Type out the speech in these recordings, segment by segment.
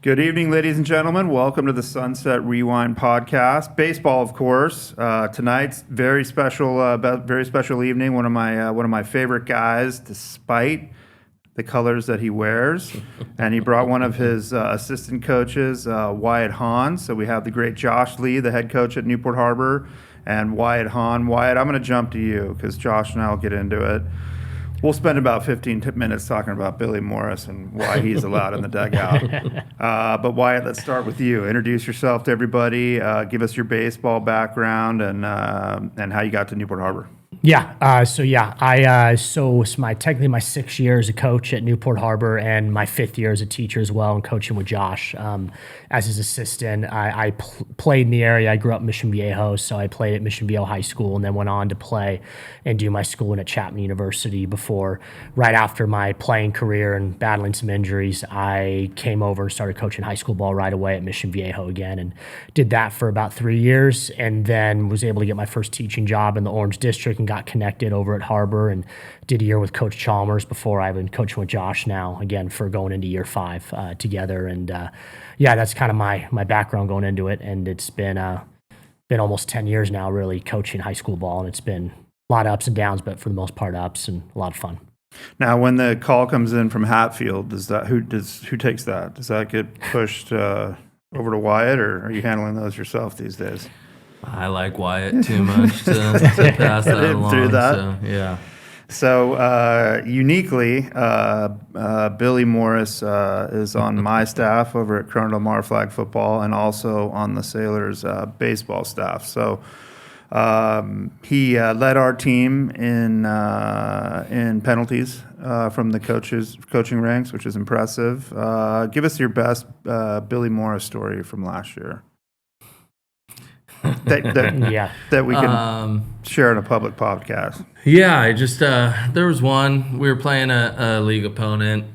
Good evening, ladies and gentlemen. Welcome to the Sunset Rewind podcast. Baseball, of course. Tonight's very special evening. One of my favorite guys, despite the colors that he wears, and he brought one of his assistant coaches, Wyatt Hahn. So we have the great Josh Lee, the head coach at Newport Harbor, and Wyatt Hahn. Wyatt, I'm going to jump to you because Josh and I will get into it. We'll spend about 15 minutes talking about Billy Morris and why he's allowed in the dugout. But Wyatt, let's start with you. Introduce yourself to everybody. Give us your baseball background and how you got to Newport Harbor. So it's technically my 6th year as a coach at Newport Harbor and my 5th year as a teacher as well, and coaching with Josh as his assistant. I played in the area. I grew up in Mission Viejo, so I played at Mission Viejo High School and then went on to play and do my schooling at Chapman University before, right after my playing career and battling some injuries, I came over and started coaching high school ball right away at Mission Viejo again, and did that for about 3 years, and then was able to get my first teaching job in the Orange District and got connected over at Harbor and did a year with Coach Chalmers before I've been coaching with Josh now, again, for going into year 5 together. And that's kind of my background going into it. And it's been almost 10 years now really coaching high school ball, and it's been a lot of ups and downs, but for the most part ups and a lot of fun. Now, when the call comes in from Hatfield, who takes that? Does that get pushed over to Wyatt, or are you handling those yourself these days? I like Wyatt too much to pass that along. Through that. So, yeah. So uniquely, Billy Morris is on my staff over at Corona Del Mar Flag Football and also on the Sailors baseball staff. So he led our team in penalties from the coaching ranks, which is impressive. Give us your best Billy Morris story from last year. That we can share in a public podcast. Yeah, I just there was one. We were playing a league opponent.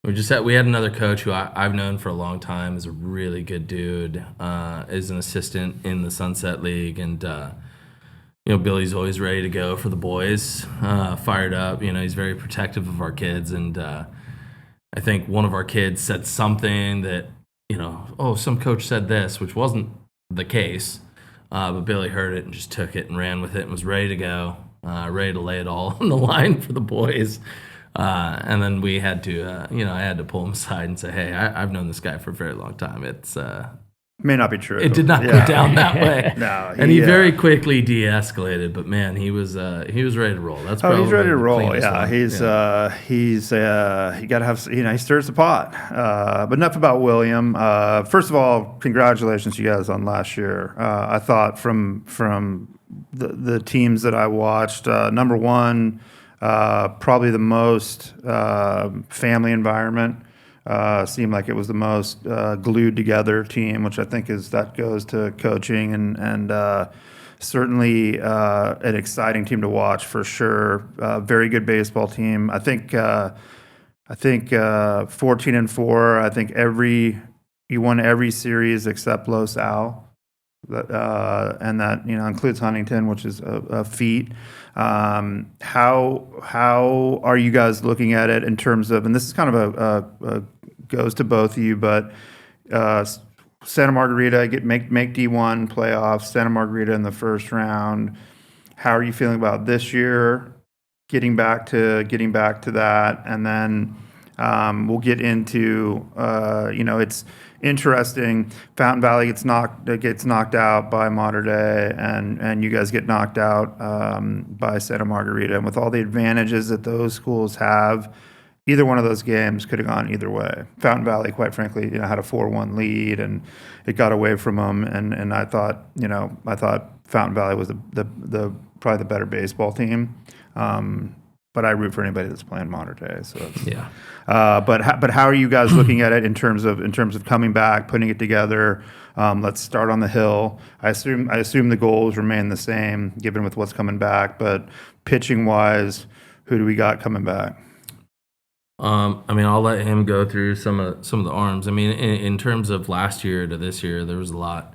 We had another coach who I've known for a long time, is a really good dude. Is an assistant in the Sunset League, and Billy's always ready to go for the boys, fired up. He's very protective of our kids, and I think one of our kids said something that some coach said this, which wasn't the case, but Billy heard it and just took it and ran with it and was ready to go, ready to lay it all on the line for the boys. And then we had to, I had to pull him aside and say, hey, I've known this guy for a very long time. It's may not be true. It did not go down that way. No, he very quickly de-escalated. But man, he was ready to roll. That's probably he's ready to roll. Yeah, he got to have. He stirs the pot. But enough about William. First of all, congratulations, you guys, on last year. I thought from the teams that I watched, number one, probably the most family environment. Seemed like it was the most glued together team, which I think goes to coaching and certainly an exciting team to watch for sure. Very good baseball team. I think 14-4. I think you won every series except Los Al, and that includes Huntington, which is a feat. How are you guys looking at it in terms of, and this is kind of a goes to both of you, but Santa Margarita make D1 playoffs, Santa Margarita in the first round. How are you feeling about this year? Getting back to that, and then we'll get into it's interesting. Fountain Valley gets knocked out by Mater Dei, and you guys get knocked out by Santa Margarita. And with all the advantages that those schools have, either one of those games could have gone either way. Fountain Valley, quite frankly, had a 4-1 lead, and it got away from them. And I thought Fountain Valley was the probably the better baseball team. But I root for anybody that's playing Mater Dei. So yeah. But how are you guys looking at it in terms of coming back, putting it together? Let's start on the hill. I assume the goals remain the same given with what's coming back. But pitching wise, who do we got coming back? I'll let him go through some of the arms. In terms of last year to this year, there was a lot.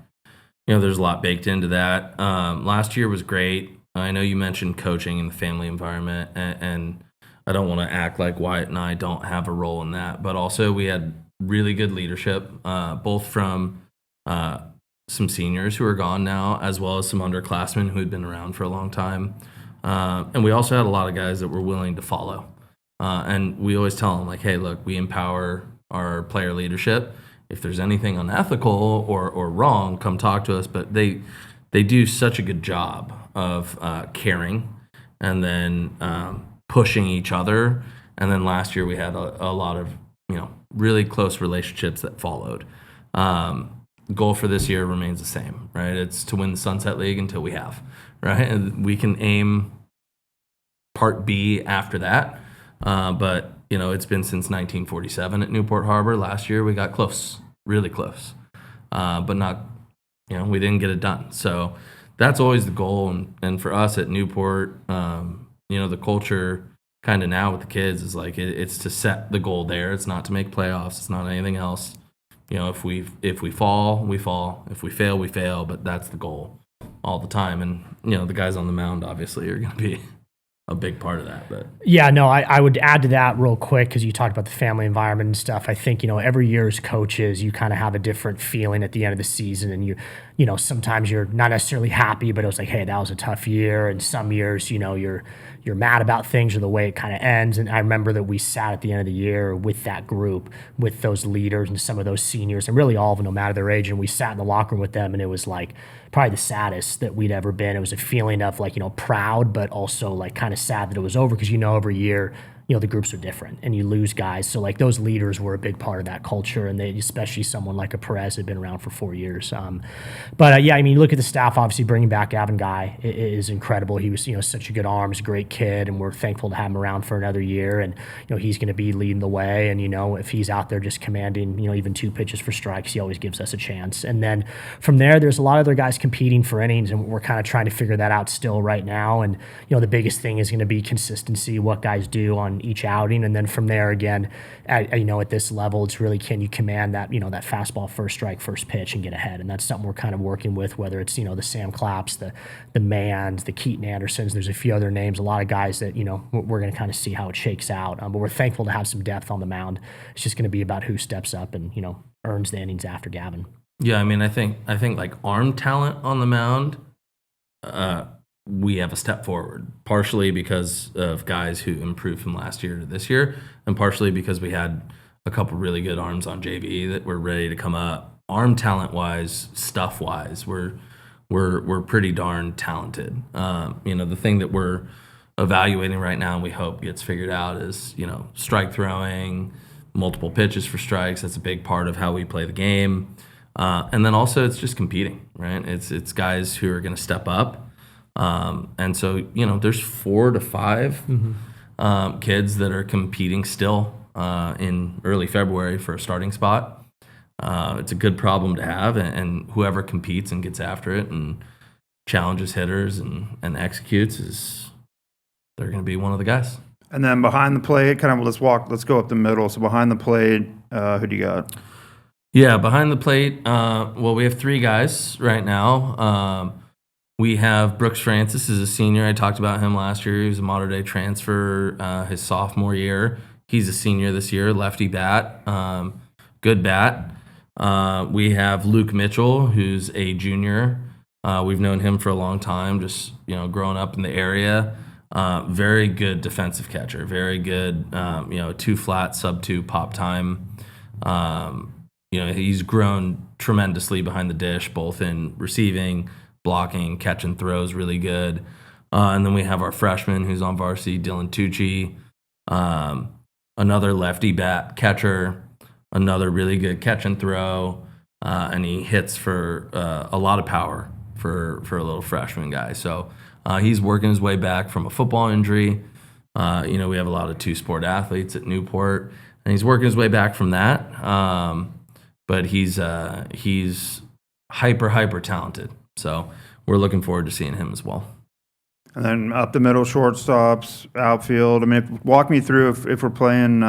There's a lot baked into that. Last year was great. I know you mentioned coaching in the family environment, and I don't want to act like Wyatt and I don't have a role in that. But also we had really good leadership, both from some seniors who are gone now, as well as some underclassmen who had been around for a long time. And we also had a lot of guys that were willing to follow. And we always tell them, like, hey, look, we empower our player leadership. If there's anything unethical or wrong, come talk to us. But they do such a good job of caring and then pushing each other. And then last year we had a lot of really close relationships that followed. The goal for this year remains the same, right? It's to win the Sunset League until we have, right? And we can aim Part B after that. But it's been since 1947 at Newport Harbor. Last year we got close, really close, but not, we didn't get it done. So that's always the goal. And for us at Newport, the culture kind of now with the kids is like it's to set the goal there. It's not to make playoffs. It's not anything else. If we fall, we fall. If we fail, we fail. But that's the goal all the time. And the guys on the mound obviously are going to be a big part of that. But yeah, no, I would add to that real quick because you talked about the family environment and stuff. I think every year as coaches, you kind of have a different feeling at the end of the season, and sometimes you're not necessarily happy, but it was like, hey, that was a tough year. And some years, you're mad about things or the way it kind of ends. And I remember that we sat at the end of the year with that group, with those leaders and some of those seniors, and really all of them, no matter their age. And we sat in the locker room with them, and it was like probably the saddest that we'd ever been. It was a feeling of like, proud, but also like kind of sad that it was over because every year, the groups are different and you lose guys. So like those leaders were a big part of that culture, and they, especially someone like a Perez had been around for 4 years. But yeah, you look at the staff, obviously bringing back Gavin Guy is incredible. He was, such a good arms, great kid, and we're thankful to have him around for another year. And, he's going to be leading the way. And, if he's out there just commanding, even 2 pitches for strikes, he always gives us a chance. And then from there, there's a lot of other guys competing for innings, and we're kind of trying to figure that out still right now. And, the biggest thing is going to be consistency, what guys do on each outing. And then from there, again, at this level, it's really, can you command that, that fastball, first strike, first pitch, and get ahead. And that's something we're kind of working with, whether it's, the Sam Claps, the Manns, the Keaton Andersons. There's a few other names, a lot of guys that, we're going to kind of see how it shakes out. But we're thankful to have some depth on the mound. It's just going to be about who steps up and, earns the innings after Gavin. yeah, I think like arm talent on the mound, we have a step forward, partially because of guys who improved from last year to this year, and partially because we had a couple really good arms on JV that were ready to come up. Arm talent wise, stuff wise, we're pretty darn talented. The thing that we're evaluating right now and we hope gets figured out is, strike throwing, multiple pitches for strikes. That's a big part of how we play the game. And then also it's just competing, right? It's guys who are going to step up. And so, there's 4 to 5 kids that are competing still in early February for a starting spot. It's a good problem to have, and whoever competes and gets after it and challenges hitters and executes they're going to be one of the guys. And then behind the plate, let's go up the middle. So behind the plate, who do you got? Yeah, behind the plate, we have 3 guys right now. We have Brooks Francis is a senior. I talked about him last year. He was a modern day transfer his sophomore year. He's a senior this year, lefty bat, good bat. We have Luke Mitchell, who's a junior. We've known him for a long time, just growing up in the area. Very good defensive catcher, very good, 2 flat, sub-2 pop time. He's grown tremendously behind the dish, both in receiving, blocking, catch and throws, really good. And then we have our freshman who's on varsity, Dylan Tucci, another lefty bat catcher, another really good catch and throw, and he hits for a lot of power for a little freshman guy. So he's working his way back from a football injury. We have a lot of 2-sport athletes at Newport, and he's working his way back from that. But he's hyper talented. So we're looking forward to seeing him as well. And then up the middle, shortstops, outfield. Walk me through if we're playing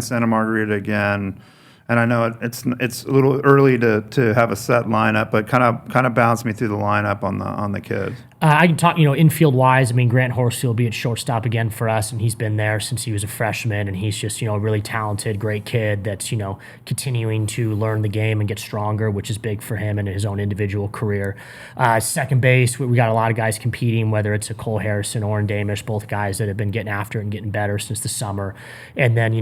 Santa Margarita again. And I know it's a little early to have a set lineup, but kind of bounce me through the lineup on the kids. I can talk, infield wise. I mean, Grant Horsley will be at shortstop again for us, and he's been there since he was a freshman, and he's just, a really talented, great kid that's, continuing to learn the game and get stronger, which is big for him in his own individual career. Second base, we got a lot of guys competing, whether it's a Cole Harrison or an Damish, both guys that have been getting after it and getting better since the summer. And then,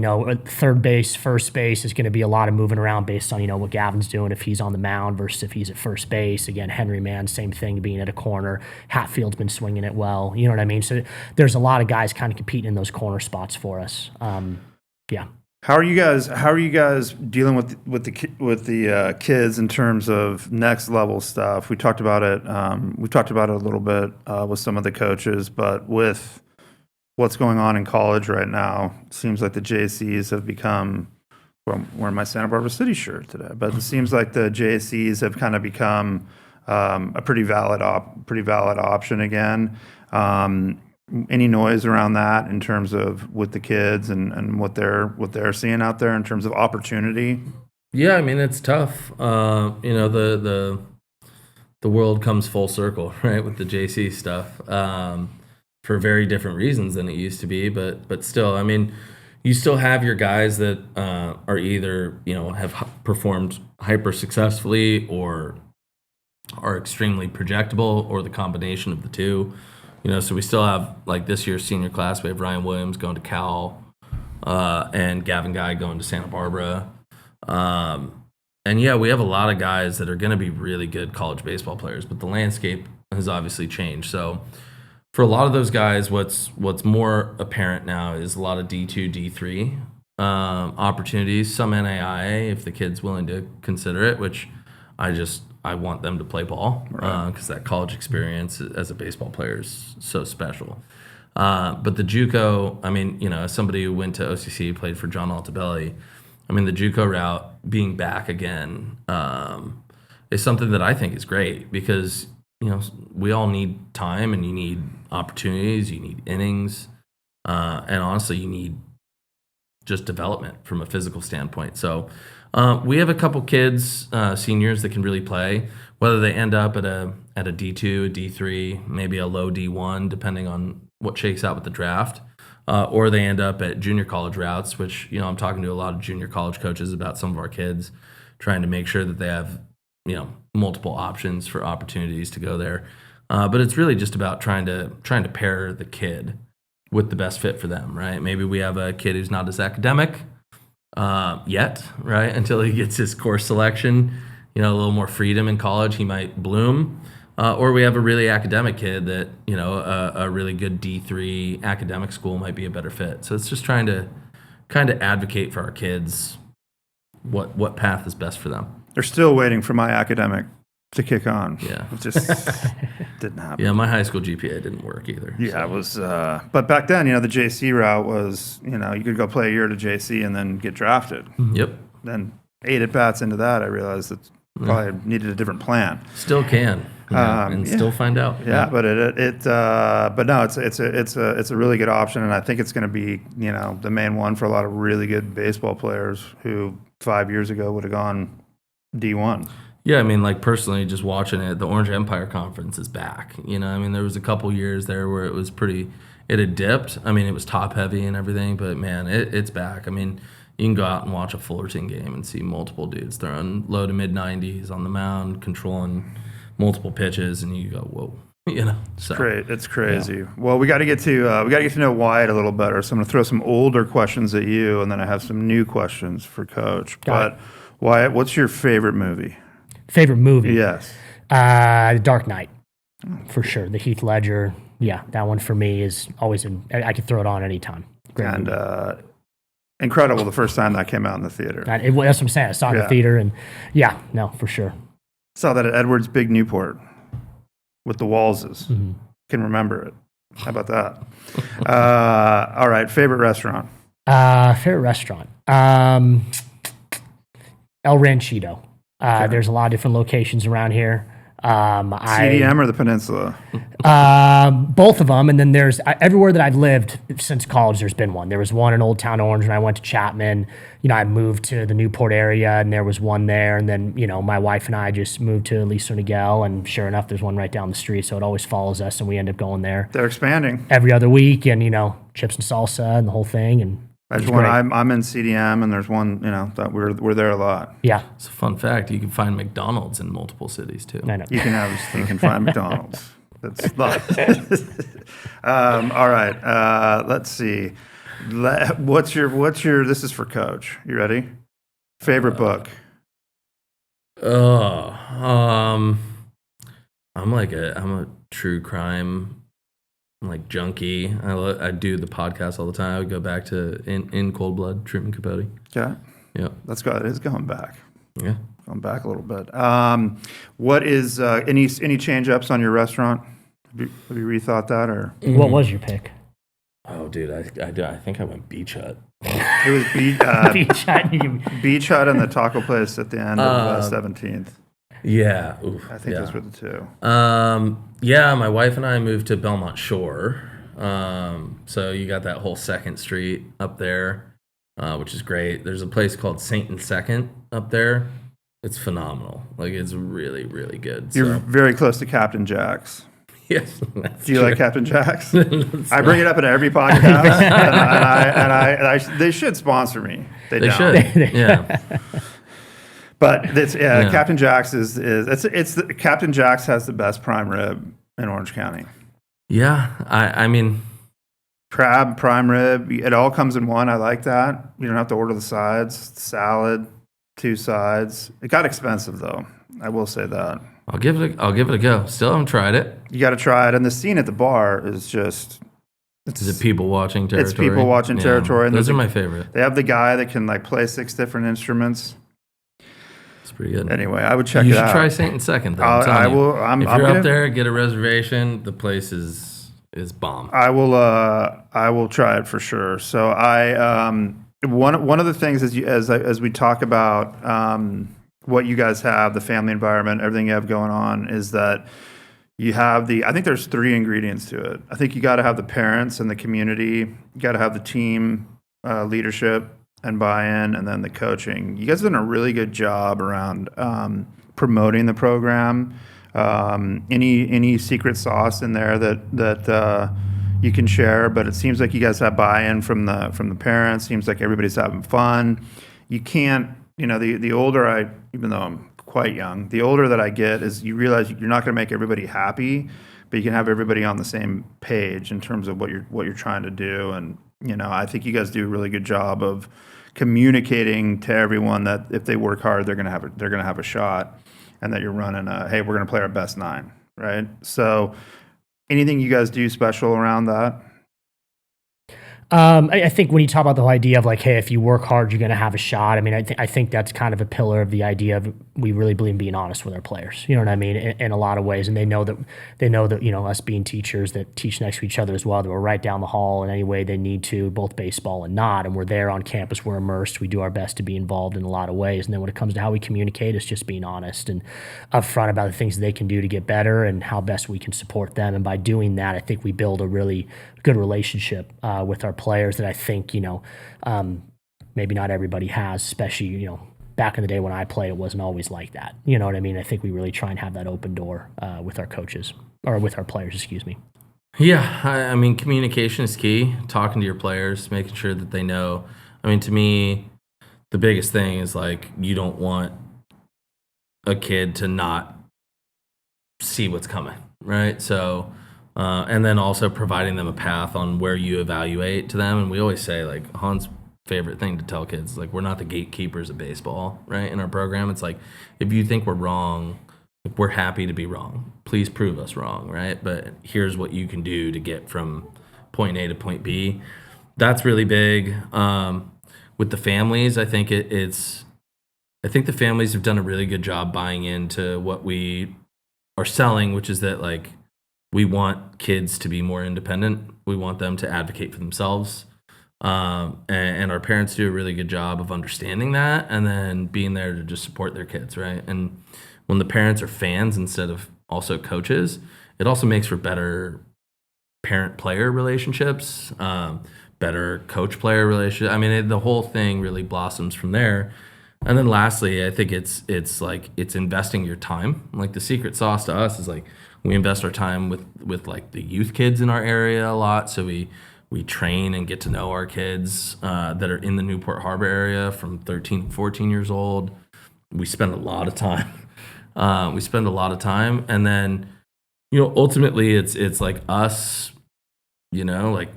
third base, first base is going to be a lot of moving around based on, what Gavin's doing, if he's on the mound versus if he's at first base. Again, Henry Mann, same thing, being at a corner. Hatfield's been swinging it well. You know what I mean? So there's a lot of guys kind of competing in those corner spots for us. Yeah. How are you guys dealing with the kids in terms of next level stuff? We talked about it. We talked about it a little bit with some of the coaches, but with what's going on in college right now, it seems like the JCs have become. Well, I'm wearing my Santa Barbara City shirt today, but it seems like the JCs have kind of become a pretty valid option again. Any noise around that in terms of with the kids and what they're seeing out there in terms of opportunity? Yeah, I mean it's tough. The world comes full circle, right, with the JC stuff for very different reasons than it used to be, but still, I mean. You still have your guys that are either, have performed hyper successfully or are extremely projectable, or the combination of the two. So we still have, like this year's senior class, we have Ryan Williams going to Cal and Gavin Guy going to Santa Barbara. And yeah, we have a lot of guys that are going to be really good college baseball players, but the landscape has obviously changed. So for a lot of those guys, what's more apparent now is a lot of D2, D3 opportunities, some NAIA if the kid's willing to consider it, which I want them to play ball because that college experience as a baseball player is so special. But the JUCO, I mean, as somebody who went to OCC, played for John Altobelli, I mean, the JUCO route being back again is something that I think is great because we all need time and you need opportunities, you need innings, and honestly, you need just development from a physical standpoint. So we have a couple kids, seniors, that can really play, whether they end up at a D2, a D3, maybe a low D1, depending on what shakes out with the draft, or they end up at junior college routes, which, I'm talking to a lot of junior college coaches about some of our kids, trying to make sure that they have multiple options for opportunities to go there. But it's really just about trying to pair the kid with the best fit for them, right? Maybe we have a kid who's not as academic yet, right? Until he gets his course selection, a little more freedom in college, he might bloom. Or we have a really academic kid that, a really good D3 academic school might be a better fit. So it's just trying to kind of advocate for our kids what path is best for them. They're still waiting for my academic to kick on. Yeah. It just didn't happen. Yeah, my high school GPA didn't work either. Yeah, so. It was, but back then, the JC route was, you could go play a year to JC and then get drafted. Mm-hmm. Yep. Then 8 at-bats into that, I realized that probably needed a different plan. Still can, and still find out. Yeah, but but no, it's a really good option, and I think it's going to be, the main one for a lot of really good baseball players who 5 years ago would have gone D1. Yeah, I mean, like personally, just watching it, the Orange Empire Conference is back. I mean, there was a couple years there where it was it had dipped. I mean, it was top heavy and everything, but man, it's back. I mean, you can go out and watch a Fullerton game and see multiple dudes throwing low to mid 90s on the mound, controlling multiple pitches, and you go, whoa. So great. It's crazy. Yeah. Well, we got to get to know Wyatt a little better. So I'm going to throw some older questions at you, and then I have some new questions for Coach. But Wyatt, what's your favorite movie? Favorite movie? Yes. The Dark Knight, for sure. The Heath Ledger. Yeah, that one for me is always I could throw it on anytime. Great and movie. Incredible the first time that came out in the theater. That's what I'm saying. I saw it in the theater, and for sure. Saw that at Edwards Big Newport with the Wallses. Mm-hmm. Can remember it. How about that? All right, favorite restaurant? Favorite restaurant? El Ranchito. Okay. There's a lot of different locations around here. CDM or the Peninsula? Both of them, and then there's everywhere that I've lived since college. There's been one. There was one in Old Town Orange when I went to Chapman. I moved to the Newport area, and there was one there. And then my wife and I just moved to Aliso Niguel, and sure enough, there's one right down the street. So it always follows us, and we end up going there They're expanding. every other week, and chips and salsa and the whole thing. And There's it's one. great. I'm in CDM, and there's one. That we're there a lot. Yeah, It's a fun fact. You can find McDonald's in multiple cities too. I know. You can find McDonald's. That's not. All right. Let's see. What's your? This is for Coach. You ready? Favorite book? I'm a true crime junkie. I do the podcast all the time. I would go back to in Cold Blood, Truman Capote. Yeah. Yeah, Let's go. It is going back. yeah. Going back a little bit. What is any change ups on your restaurant? Have you rethought that or? What was your pick? Oh, dude, I think I went Beach Hut. It was Beach Hut. Beach Hut and the taco place at the end of 17th. Yeah, oof, I think yeah. those were the two. Yeah, my wife and I moved to Belmont Shore. So you got that whole Second Street up there, which is great. There's a place called Saint and Second up there. It's phenomenal. It's really, really good. You're very close to Captain Jack's. Yes. Do you like Captain Jack's? I bring it up in every podcast, and I they should sponsor me. They don't. should. Yeah. But it's Captain Jack's it's Captain Jack's has the best prime rib in Orange County. Yeah. I mean, Crab, prime rib, it all comes in one. I like that. You don't have to order the sides. Salad, 2 sides. It got expensive though. I will say that. I'll give it a go. Still haven't tried it. You got to try it, and the scene at the bar is just. Is it people watching territory? It's people watching territory. And Those are there's my favorite. They have the guy that can play 6 different instruments. It's pretty good. Anyway, I would check You it out. should try Saint and Second. Though, I will. if I'm you're gonna, up there, get a reservation. The place is bomb. I will. I will try it for sure. So one of the things as we talk about what you guys have, the family environment, everything you have going on, is that you have I think there's 3 ingredients to it. I think you got to have the parents and the community. You got to have the team leadership and buy-in, and then the coaching. You guys have done a really good job around promoting the program. Any secret sauce in there that you can share? But it seems like you guys have buy-in from the parents. Seems like everybody's having fun. You can't. The older even though I'm quite young, the older that I get is you realize you're not going to make everybody happy, but you can have everybody on the same page in terms of what you're trying to do. And I think you guys do a really good job of communicating to everyone that if they work hard, they're going to have a shot, and that you're running hey, we're going to play our best 9, right? So, anything you guys do special around that? I think when you talk about the whole idea of hey, if you work hard, you're going to have a shot. I mean, I think that's kind of a pillar of the idea of we really believe in being honest with our players. You know what I mean? In a lot of ways, and they know that us being teachers that teach next to each other as well, that we're right down the hall in any way they need to, both baseball and not, and we're there on campus. We're immersed. We do our best to be involved in a lot of ways. And then when it comes to how we communicate, it's just being honest and upfront about the things that they can do to get better and how best we can support them. And by doing that, I think we build a really good relationship with our players that I think maybe not everybody has, especially back in the day when I played, it wasn't always like that. You know what I mean? I think we really try and have that open door with our coaches or with our players, excuse me. Yeah, I mean, communication is key. Talking to your players, making sure that they know. I mean, to me, the biggest thing is you don't want a kid to not see what's coming, right? So. And then also providing them a path on where you evaluate to them. And we always say, Hahn's favorite thing to tell kids, we're not the gatekeepers of baseball, right? In our program, it's if you think we're wrong, we're happy to be wrong. Please prove us wrong, right? But here's what you can do to get from point A to point B. That's really big. With the families, I think I think the families have done a really good job buying into what we are selling, which is that we want kids to be more independent. We want them to advocate for themselves. And our parents do a really good job of understanding that and then being there to just support their kids, right? And when the parents are fans instead of also coaches, it also makes for better parent-player relationships, better coach-player relationships. I mean, the whole thing really blossoms from there. And then lastly, I think it's investing your time. Like the secret sauce to us is like we invest our time with like the youth kids in our area a lot. So we train and get to know our kids that are in the Newport Harbor area from 13 to 14 years old. We spend a lot of time. And then, ultimately it's like us, like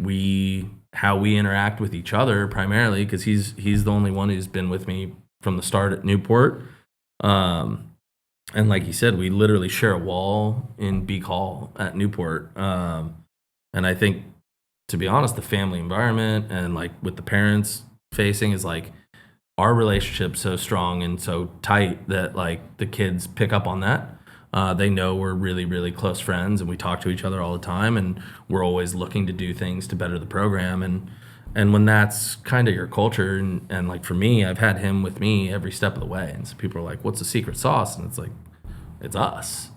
how we interact with each other primarily, because he's the only one who's been with me from the start at Newport. And like you said, we literally share a wall in Beak Hall at Newport. And I think, to be honest, the family environment and like with the parents facing is like our relationship's so strong and so tight that like the kids pick up on that. They know we're really, really close friends and we talk to each other all the time and we're always looking to do things to better the program. And when that's kind of your culture, and like for me, I've had him with me every step of the way. And so people are like, what's the secret sauce? And it's like, it's us,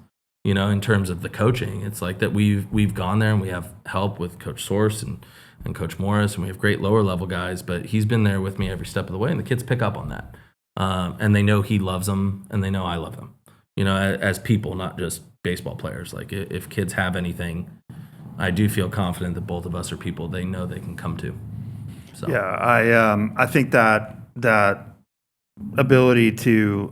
in terms of the coaching. It's like that we've gone there and we have help with Coach Source and Coach Morris, and we have great lower level guys, but he's been there with me every step of the way, and the kids pick up on that. And they know he loves them, and they know I love them, as people, not just baseball players. Like if kids have anything, I do feel confident that both of us are people they know they can come to. So. Yeah, I think that ability to,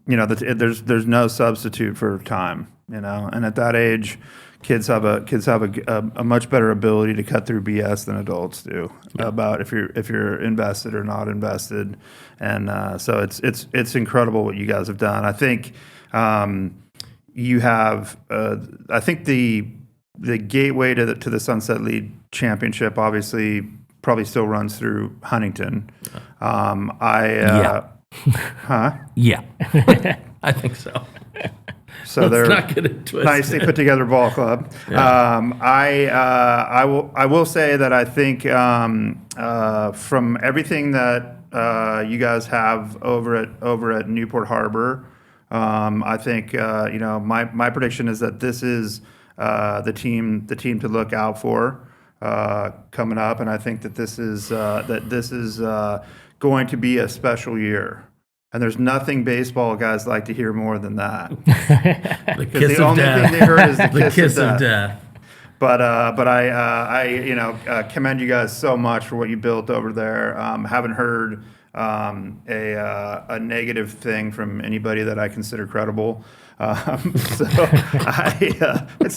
there's no substitute for time, and at that age, kids have a much better ability to cut through BS than adults do about if you're invested or not invested, and so it's incredible what you guys have done. I think you have, I think the gateway to the Sunset League Championship obviously probably still runs through Huntington. Yeah. I think so. So they're not get it twisted. Nicely put together ball club. Yeah. I will say that I think from everything that you guys have over at Newport Harbor, I think my prediction is that this is the team to look out for coming up, and I think that this is going to be a special year. And there's nothing baseball guys like to hear more than that. The kiss the of only death. thing they heard is the kiss of death. But I commend you guys so much for what you built over there. Haven't heard a negative thing from anybody that I consider credible. It's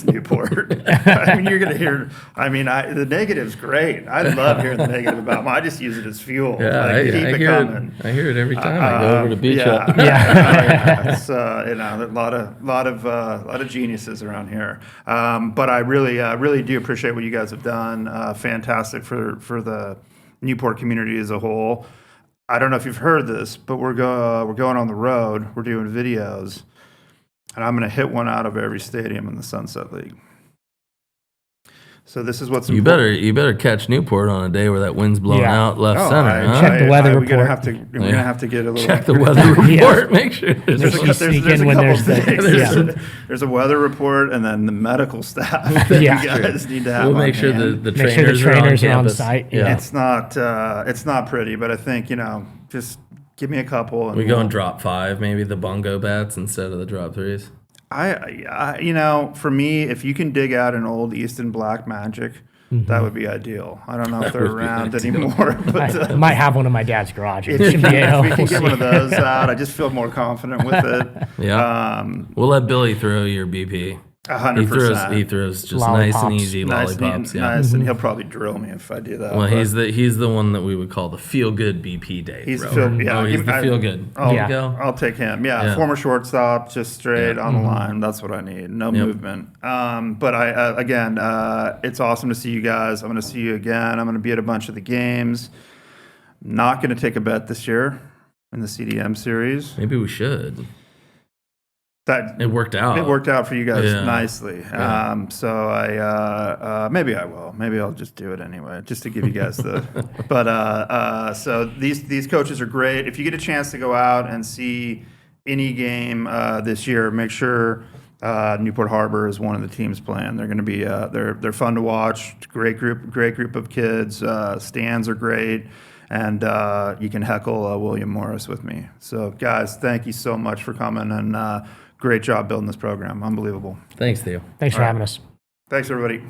Newport. I mean, you're going to hear. I mean, the negative's great. I love hearing the negative about them. I just use it as fuel. Yeah, like, I keep hear it coming. I hear it every time I go over to beach up. It's a lot of geniuses around here. But I really do appreciate what you guys have done. Fantastic for the Newport community as a whole. I don't know if you've heard this, but we're going on the road. We're doing videos, and I'm going to hit one out of every stadium in the Sunset League. So this is what's important. You better catch Newport on a day where that wind's blowing out left center. Check the weather report. We're gonna have to get a little. Check the weather report. Make sure There's a weather report, and then the medical staff that you guys need to have. We'll make sure the trainers are on site. Yeah. It's not pretty, but I think just give me a couple. And we go and drop 5, maybe the bongo bats instead of the drop 3s. For me, if you can dig out an old Easton Black Magic, that would be ideal. I don't know if they're around anymore, but I might have one in my dad's garage. if we can get one of those out, I just feel more confident with it. Yeah, we'll let Billy throw your BP. 100%. He throws just Lollipops. nice and easy lollipops. Nice, and he'll probably drill me if I do that. Well, he's the one that we would call the feel good BP day. He's the feel good. I'll take him. Yeah, former shortstop, just straight on the line. That's what I need. No movement. But it's awesome to see you guys. I'm going to see you again. I'm going to be at a bunch of the games. Not going to take a bet this year in the CDM series. Maybe we should. It worked out. It worked out for you guys nicely. Yeah. So I maybe I will. Maybe I'll just do it anyway, just to give you guys the. But so these coaches are great. If you get a chance to go out and see any game this year, make sure Newport Harbor is one of the teams playing. They're going to be they're fun to watch. Great group of kids. Stands are great, and you can heckle William Morris with me. So guys, thank you so much for coming, and great job building this program. Unbelievable. Thanks, Theo. Thanks for having us. Thanks everybody.